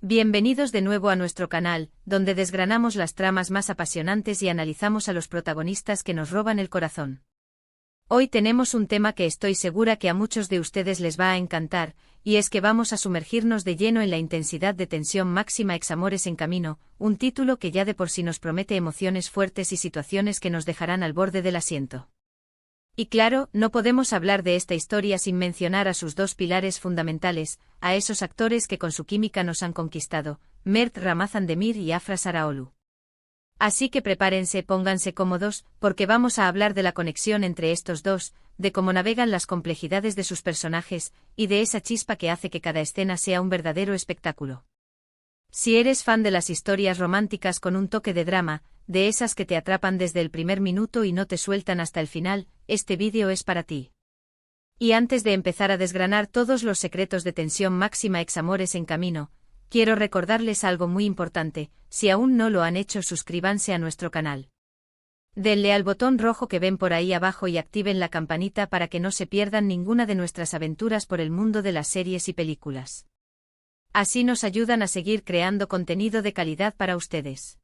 Bienvenidos de nuevo a nuestro canal, donde desgranamos las tramas más apasionantes y analizamos a los protagonistas que nos roban el corazón. Hoy tenemos un tema que estoy segura que a muchos de ustedes les va a encantar, y es que vamos a sumergirnos de lleno en la intensidad de tensión máxima ex Amores en Camino, un título que ya de por sí nos promete emociones fuertes y situaciones que nos dejarán al borde del asiento. Y claro, no podemos hablar de esta historia sin mencionar a sus dos pilares fundamentales, a esos actores que con su química nos han conquistado, Mert Ramazan-Demir y Afra Saraaolu. Así que prepárense, pónganse cómodos, porque vamos a hablar de la conexión entre estos dos, de cómo navegan las complejidades de sus personajes, y de esa chispa que hace que cada escena sea un verdadero espectáculo. Si eres fan de las historias románticas con un toque de drama, de esas que te atrapan desde el primer minuto y no te sueltan hasta el final, este vídeo es para ti. Y antes de empezar a desgranar todos los secretos de tensión máxima ex Amores en Camino, quiero recordarles algo muy importante: si aún no lo han hecho, suscríbanse a nuestro canal. Denle al botón rojo que ven por ahí abajo y activen la campanita para que no se pierdan ninguna de nuestras aventuras por el mundo de las series y películas. Así nos ayudan a seguir creando contenido de calidad para ustedes.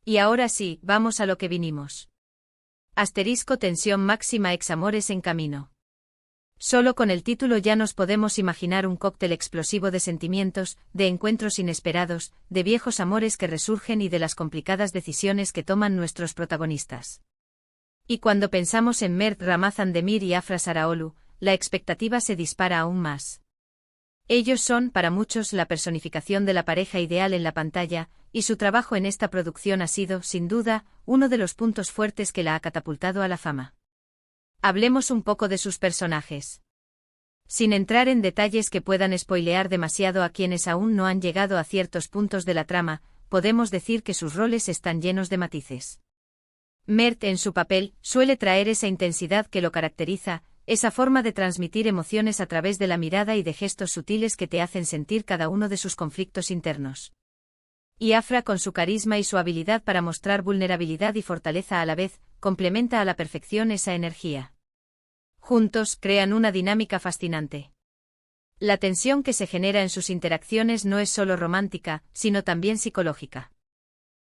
Y ahora sí, vamos a lo que vinimos. Asterisco: tensión máxima ex Amores en Camino. Solo con el título ya nos podemos imaginar un cóctel explosivo de sentimientos, de encuentros inesperados, de viejos amores que resurgen y de las complicadas decisiones que toman nuestros protagonistas. Y cuando pensamos en Mert Ramazan-Demir y Afra Saraaolu, la expectativa se dispara aún más. Ellos son, para muchos, la personificación de la pareja ideal en la pantalla, y su trabajo en esta producción ha sido, sin duda, uno de los puntos fuertes que la ha catapultado a la fama. Hablemos un poco de sus personajes. Sin entrar en detalles que puedan spoilear demasiado a quienes aún no han llegado a ciertos puntos de la trama, podemos decir que sus roles están llenos de matices. Mert, en su papel, suele traer esa intensidad que lo caracteriza, esa forma de transmitir emociones a través de la mirada y de gestos sutiles que te hacen sentir cada uno de sus conflictos internos. Y Afra, con su carisma y su habilidad para mostrar vulnerabilidad y fortaleza a la vez, complementa a la perfección esa energía. Juntos crean una dinámica fascinante. La tensión que se genera en sus interacciones no es solo romántica, sino también psicológica.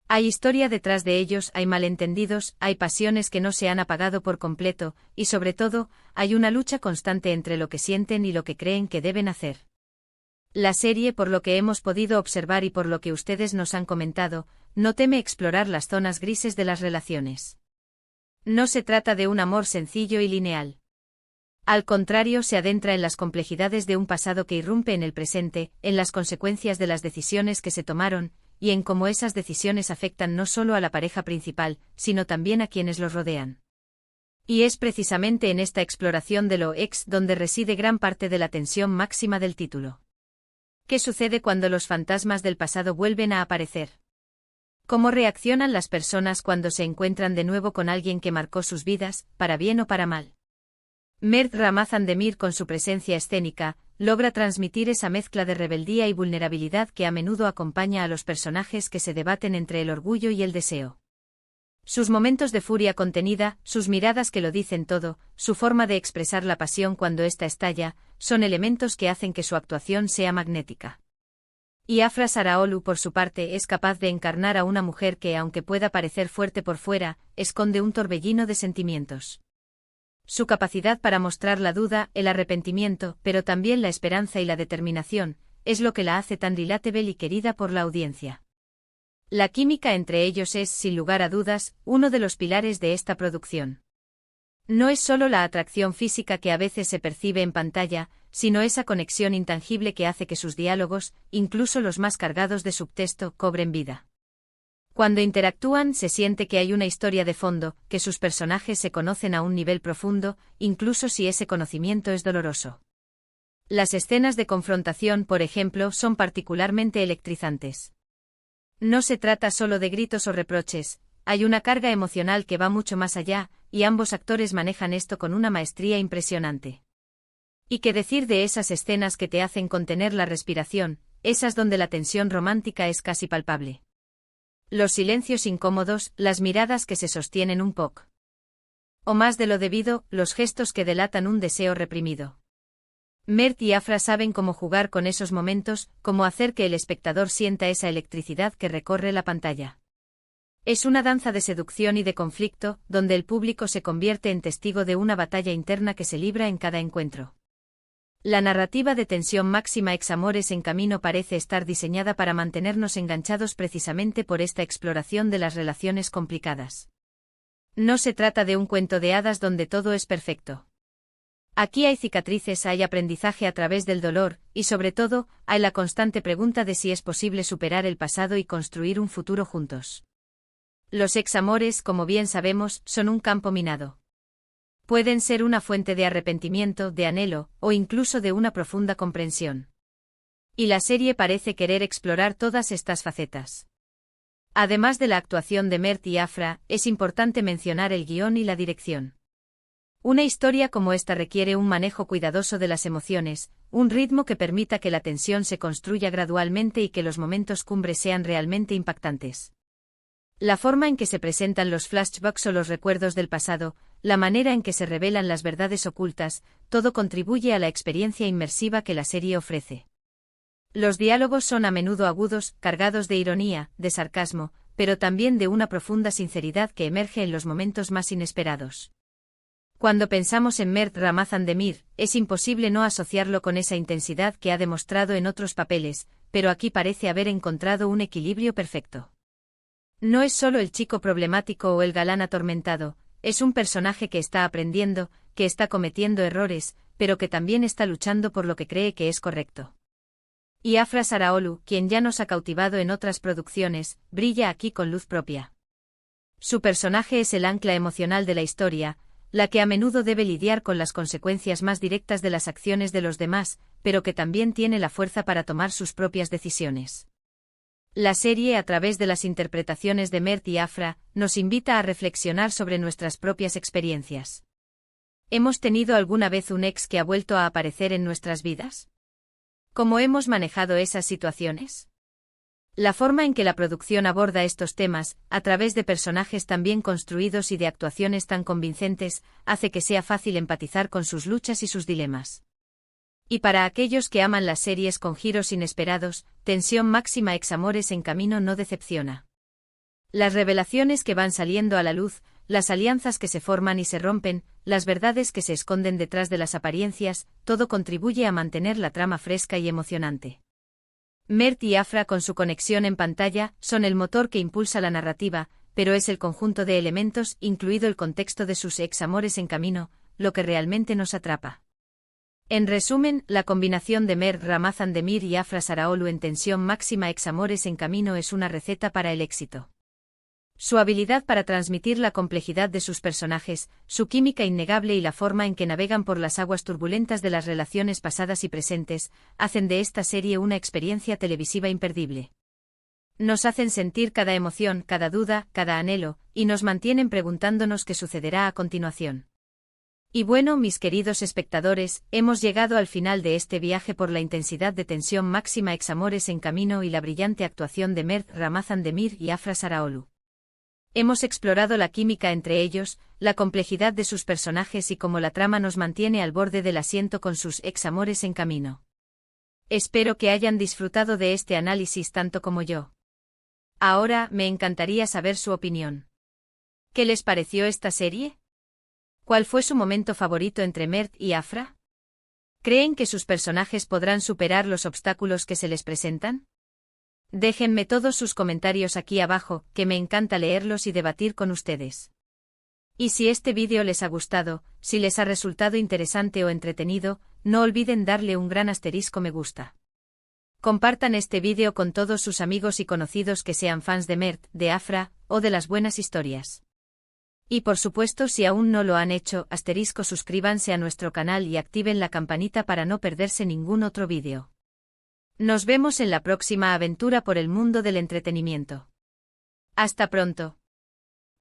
Hay historia detrás de ellos, hay malentendidos, hay pasiones que no se han apagado por completo, y sobre todo, hay una lucha constante entre lo que sienten y lo que creen que deben hacer. La serie, por lo que hemos podido observar y por lo que ustedes nos han comentado, no teme explorar las zonas grises de las relaciones. No se trata de un amor sencillo y lineal. Al contrario, se adentra en las complejidades de un pasado que irrumpe en el presente, en las consecuencias de las decisiones que se tomaron, y en cómo esas decisiones afectan no solo a la pareja principal, sino también a quienes los rodean. Y es precisamente en esta exploración de lo ex donde reside gran parte de la tensión máxima del título. ¿Qué sucede cuando los fantasmas del pasado vuelven a aparecer? ¿Cómo reaccionan las personas cuando se encuentran de nuevo con alguien que marcó sus vidas, para bien o para mal? Mert Ramazan-Demir, con su presencia escénica, logra transmitir esa mezcla de rebeldía y vulnerabilidad que a menudo acompaña a los personajes que se debaten entre el orgullo y el deseo. Sus momentos de furia contenida, sus miradas que lo dicen todo, su forma de expresar la pasión cuando ésta estalla, son elementos que hacen que su actuación sea magnética. Y Afra Saraaolu, por su parte, es capaz de encarnar a una mujer que, aunque pueda parecer fuerte por fuera, esconde un torbellino de sentimientos. Su capacidad para mostrar la duda, el arrepentimiento, pero también la esperanza y la determinación, es lo que la hace tan relatable y querida por la audiencia. La química entre ellos es, sin lugar a dudas, uno de los pilares de esta producción. No es solo la atracción física que a veces se percibe en pantalla, sino esa conexión intangible que hace que sus diálogos, incluso los más cargados de subtexto, cobren vida. Cuando interactúan, se siente que hay una historia de fondo, que sus personajes se conocen a un nivel profundo, incluso si ese conocimiento es doloroso. Las escenas de confrontación, por ejemplo, son particularmente electrizantes. No se trata solo de gritos o reproches, hay una carga emocional que va mucho más allá, y ambos actores manejan esto con una maestría impresionante. ¿Y qué decir de esas escenas que te hacen contener la respiración, esas donde la tensión romántica es casi palpable? Los silencios incómodos, las miradas que se sostienen un poco o más de lo debido, los gestos que delatan un deseo reprimido. Mert y Afra saben cómo jugar con esos momentos, cómo hacer que el espectador sienta esa electricidad que recorre la pantalla. Es una danza de seducción y de conflicto, donde el público se convierte en testigo de una batalla interna que se libra en cada encuentro. La narrativa de tensión máxima Ex Amores en Camino parece estar diseñada para mantenernos enganchados precisamente por esta exploración de las relaciones complicadas. No se trata de un cuento de hadas donde todo es perfecto. Aquí hay cicatrices, hay aprendizaje a través del dolor, y sobre todo, hay la constante pregunta de si es posible superar el pasado y construir un futuro juntos. Los ex-amores, como bien sabemos, son un campo minado. Pueden ser una fuente de arrepentimiento, de anhelo, o incluso de una profunda comprensión. Y la serie parece querer explorar todas estas facetas. Además de la actuación de Mert y Afra, es importante mencionar el guión y la dirección. Una historia como esta requiere un manejo cuidadoso de las emociones, un ritmo que permita que la tensión se construya gradualmente y que los momentos cumbre sean realmente impactantes. La forma en que se presentan los flashbacks o los recuerdos del pasado, la manera en que se revelan las verdades ocultas, todo contribuye a la experiencia inmersiva que la serie ofrece. Los diálogos son a menudo agudos, cargados de ironía, de sarcasmo, pero también de una profunda sinceridad que emerge en los momentos más inesperados. Cuando pensamos en Mert Ramazan Demir, es imposible no asociarlo con esa intensidad que ha demostrado en otros papeles, pero aquí parece haber encontrado un equilibrio perfecto. No es solo el chico problemático o el galán atormentado, es un personaje que está aprendiendo, que está cometiendo errores, pero que también está luchando por lo que cree que es correcto. Y Afra Saraolu, quien ya nos ha cautivado en otras producciones, brilla aquí con luz propia. Su personaje es el ancla emocional de la historia, la que a menudo debe lidiar con las consecuencias más directas de las acciones de los demás, pero que también tiene la fuerza para tomar sus propias decisiones. La serie, a través de las interpretaciones de Mert y Afra, nos invita a reflexionar sobre nuestras propias experiencias. ¿Hemos tenido alguna vez un ex que ha vuelto a aparecer en nuestras vidas? ¿Cómo hemos manejado esas situaciones? La forma en que la producción aborda estos temas, a través de personajes tan bien construidos y de actuaciones tan convincentes, hace que sea fácil empatizar con sus luchas y sus dilemas. Y para aquellos que aman las series con giros inesperados, tensión máxima Ex Amores en Camino no decepciona. Las revelaciones que van saliendo a la luz, las alianzas que se forman y se rompen, las verdades que se esconden detrás de las apariencias, todo contribuye a mantener la trama fresca y emocionante. Mert y Afra, con su conexión en pantalla, son el motor que impulsa la narrativa, pero es el conjunto de elementos, incluido el contexto de sus ex-amores en Camino, lo que realmente nos atrapa. En resumen, la combinación de Mert Ramazan Demir y Afra Saraolu en tensión máxima Ex-Amores en Camino es una receta para el éxito. Su habilidad para transmitir la complejidad de sus personajes, su química innegable y la forma en que navegan por las aguas turbulentas de las relaciones pasadas y presentes, hacen de esta serie una experiencia televisiva imperdible. Nos hacen sentir cada emoción, cada duda, cada anhelo, y nos mantienen preguntándonos qué sucederá a continuación. Y bueno, mis queridos espectadores, hemos llegado al final de este viaje por la intensidad de tensión máxima Ex-Amores en Camino y la brillante actuación de Mert Ramazan Demir y Afra Saraolu. Hemos explorado la química entre ellos, la complejidad de sus personajes y cómo la trama nos mantiene al borde del asiento con sus ex-amores en Camino. Espero que hayan disfrutado de este análisis tanto como yo. Ahora, me encantaría saber su opinión. ¿Qué les pareció esta serie? ¿Cuál fue su momento favorito entre Mert y Afra? ¿Creen que sus personajes podrán superar los obstáculos que se les presentan? Déjenme todos sus comentarios aquí abajo, que me encanta leerlos y debatir con ustedes. Y si este vídeo les ha gustado, si les ha resultado interesante o entretenido, no olviden darle un gran asterisco me gusta. Compartan este vídeo con todos sus amigos y conocidos que sean fans de Mert, de Afra, o de las buenas historias. Y por supuesto, si aún no lo han hecho, suscríbanse a nuestro canal y activen la campanita para no perderse ningún otro vídeo. Nos vemos en la próxima aventura por el mundo del entretenimiento. Hasta pronto.